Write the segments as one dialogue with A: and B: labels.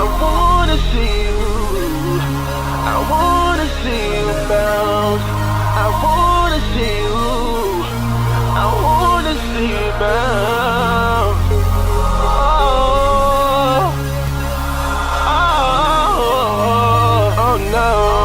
A: wanna see you. I wanna see you bounce. I wanna see you. I wanna see you bounce. Oh no.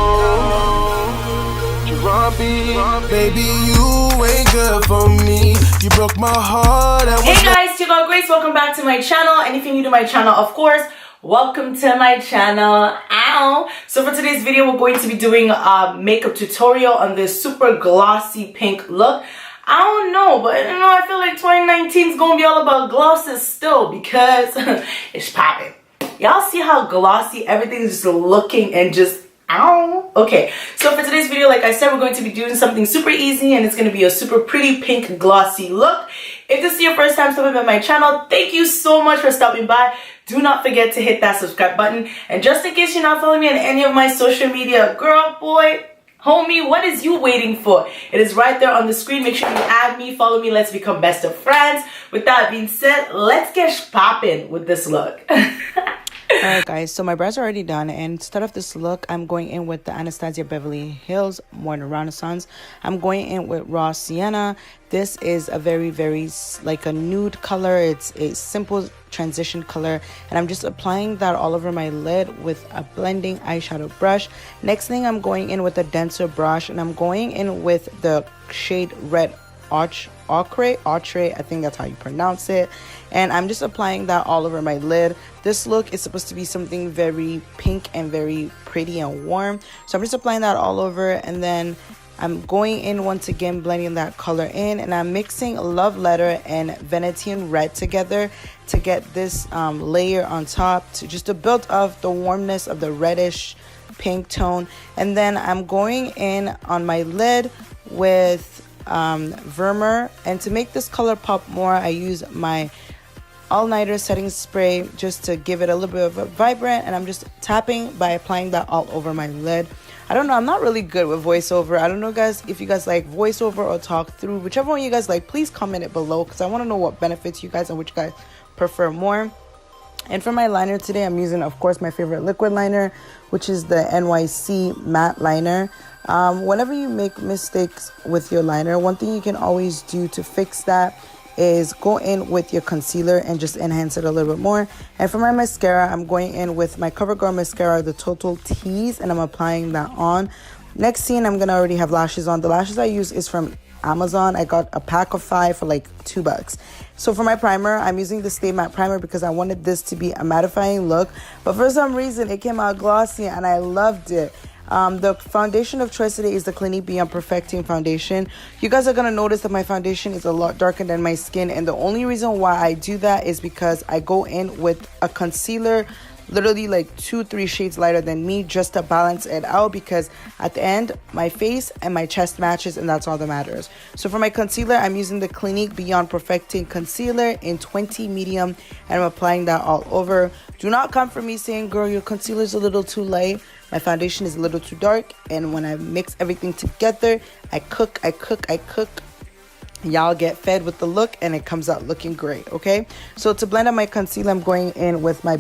A: Baby, you ain't good for me. You broke my heart.
B: Hey guys, it's your girl Grace. Welcome back to my channel. And if you're new to my channel, of course, welcome to my channel. Ow. So for today's video, we're going to be doing a makeup tutorial on this super glossy pink look. I don't know, but you know, I feel like 2019 is gonna be all about glosses still because it's popping. Y'all see how glossy everything's just looking and just ow. Okay, so for today's video, like I said, we're going to be doing something super easy and it's going to be a super pretty pink glossy look. If this is your first time stopping by my channel, thank you so much for stopping by. Do not forget to hit that subscribe button. And just in case you're not following me on any of my social media, girl, boy, homie, what is you waiting for? It is right there on the screen. Make sure you add me, follow me, let's become best of friends. With that being said, let's get popping with this look.
C: Alright guys, so my brows are already done, and to start off this look, I'm going in with the Anastasia Beverly Hills Modern Renaissance. I'm going in with Raw Sienna. This is a very like a nude color. It's a simple transition color, and I'm just applying that all over my lid with a blending eyeshadow brush. Next thing, I'm going in with a denser brush, and I'm going in with the shade Red Ochre, I think that's how you pronounce it, and I'm just applying that all over my lid. This look is supposed to be something very pink and very pretty and warm, so I'm just applying that all over, and then I'm going in once again, blending that color in, and I'm mixing Love Letter and Venetian Red together to get this layer on top to build up the warmness of the reddish pink tone. And then I'm going in on my lid with Vermeer, and to make this color pop more, I use my all-nighter setting spray just to give it a little bit of a vibrant, and I'm just tapping by applying that all over my lid. I don't know, I'm not really good with voiceover. I don't know guys, if you guys like voiceover or talk through, whichever one you guys like, please comment it below because I want to know what benefits you guys and which you guys prefer more. And for my liner today, I'm using, of course, my favorite liquid liner, which is the NYC matte liner. Whenever you make mistakes with your liner, one thing you can always do to fix that is go in with your concealer and just enhance it a little bit more. And for my mascara, I'm going in with my CoverGirl mascara, the Total Tease, and I'm applying that on. Next scene, I'm gonna already have lashes on. The lashes I use is from Amazon. I got a pack of 5 for like $2. So for my primer, I'm using the Stay Matte Primer because I wanted this to be a mattifying look, but for some reason it came out glossy and I loved it. The foundation of choice today is the Clinique Beyond Perfecting foundation. You guys are going to notice that my foundation is a lot darker than my skin, and the only reason why I do that is because I go in with a concealer literally like 2-3 shades lighter than me just to balance it out, because at the end my face and my chest matches and that's all that matters. So for my concealer, I'm using the Clinique Beyond Perfecting concealer in 20 medium, and I'm applying that all over. Do not come for me saying, girl, your concealer is a little too light. My foundation is a little too dark, and when I mix everything together, I cook, y'all get fed with the look and it comes out looking great. Okay, so to blend out my concealer, I'm going in with my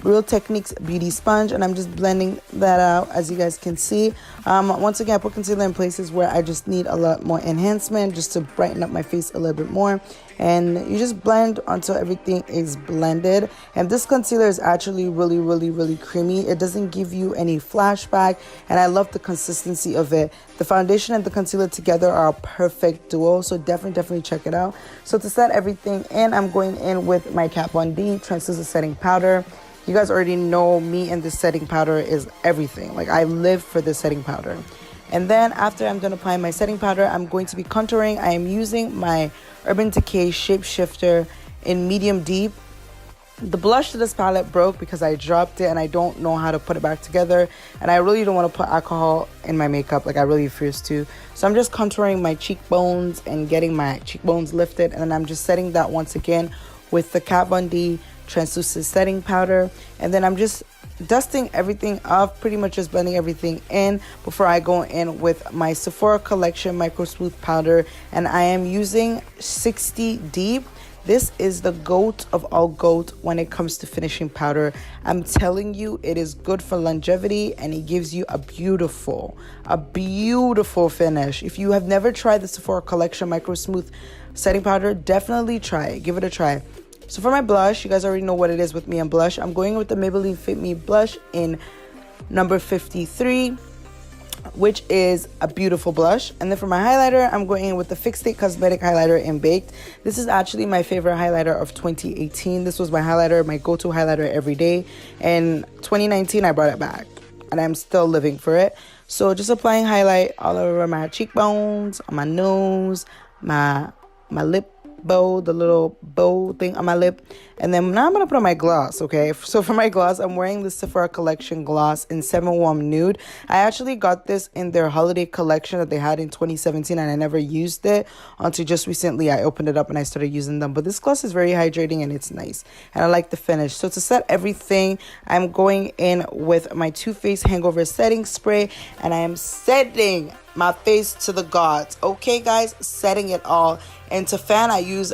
C: Real Techniques beauty sponge, and I'm just blending that out, as you guys can see. Once again, I put concealer in places where I just need a lot more enhancement, just to brighten up my face a little bit more. And you just blend until everything is blended. And this concealer is actually really creamy. It doesn't give you any flashback, and I love the consistency of it. The foundation and the concealer together are a perfect duo, so definitely check it out. So to set everything in, I'm going in with my Kat Von D translucent setting powder. You guys already know me, and this setting powder is everything. Like, I live for this setting powder. And then after I'm done applying my setting powder, I'm going to be contouring. I am using my Urban Decay Shapeshifter in medium deep. The blush to this palette broke because I dropped it and I don't know how to put it back together, and I really don't want to put alcohol in my makeup, like I really refuse to. So I'm just contouring my cheekbones and getting my cheekbones lifted, and then I'm just setting that once again with the Kat Von D translucent setting powder, and then I'm just dusting everything off, pretty much just blending everything in before I go in with my Sephora Collection Micro Smooth Powder, and I am using 60 Deep. This is the GOAT of all GOAT when it comes to finishing powder. I'm telling you, it is good for longevity and it gives you a beautiful finish. If you have never tried the Sephora Collection Micro Smooth setting powder, definitely try it. Give it a try. So for my blush, you guys already know what it is with me and blush. I'm going with the Maybelline Fit Me blush in number 53, which is a beautiful blush. And then for my highlighter, I'm going in with the Fix State Cosmetic highlighter in Baked. This is actually my favorite highlighter of 2018. This was my highlighter, my go-to highlighter every day. And 2019, I brought it back and I'm still living for it. So just applying highlight all over my cheekbones, on my nose, my lip bow, the little bow thing on my lip. And then now I'm gonna put on my gloss. Okay, so for my gloss, I'm wearing the Sephora Collection gloss in 7 Warm Nude. I actually got this in their holiday collection that they had in 2017 and I never used it until just recently. I opened it up and I started using them. But this gloss is very hydrating and it's nice and I like the finish. So to set everything, I'm going in with my Too Faced Hangover Setting Spray and I am setting my face to the gods. Okay guys, setting it all. And to fan, I use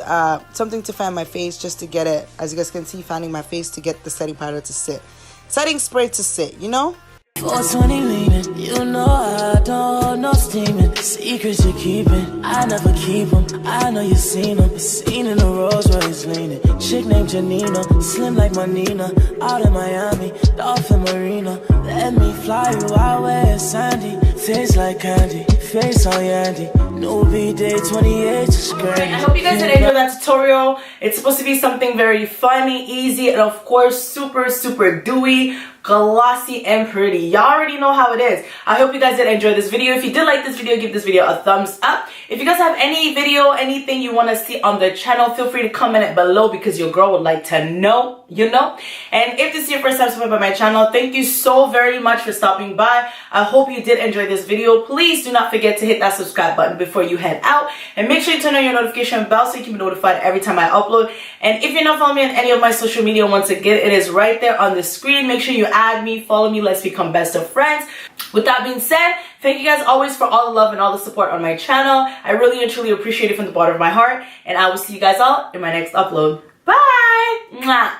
C: something to fan my face just to get it, as you guys can see, fanning my face to get the setting powder to sit. Setting spray to sit, you know?
D: 420 leaning, you know I don't know steaming. Secrets you're keeping, I never keep them. I know you seen them, seen in the Rolls Royce leaning. Chick named Janina, slim like my Nina. Out in Miami, Dolphin Marina. Let me fly you out where it's sandy. Taste like candy, face on Yandy. No B-Day 28 is great.
B: I hope you guys did enjoy that tutorial. It's supposed to be something very funny, easy, and of course super dewy, glossy, and pretty. Y'all already know how it is. I hope you guys did enjoy this video. If you did like this video, give this video a thumbs up. If you guys have any video, anything you want to see on the channel, feel free to comment it below because your girl would like to know, you know. And if this is your first time subscribing by my channel, thank you so very much for stopping by. I hope you did enjoy this video. Please do not forget to hit that subscribe button before you head out, and make sure you turn on your notification bell so you can be notified every time I upload. And if you're not following me on any of my social media, once again, it is right there on the screen. Make sure you add me, follow me, let's become best of friends. With that being said, thank you guys always for all the love and all the support on my channel. I really and truly appreciate it from the bottom of my heart, and I will see you guys all in my next upload. Bye! Mwah.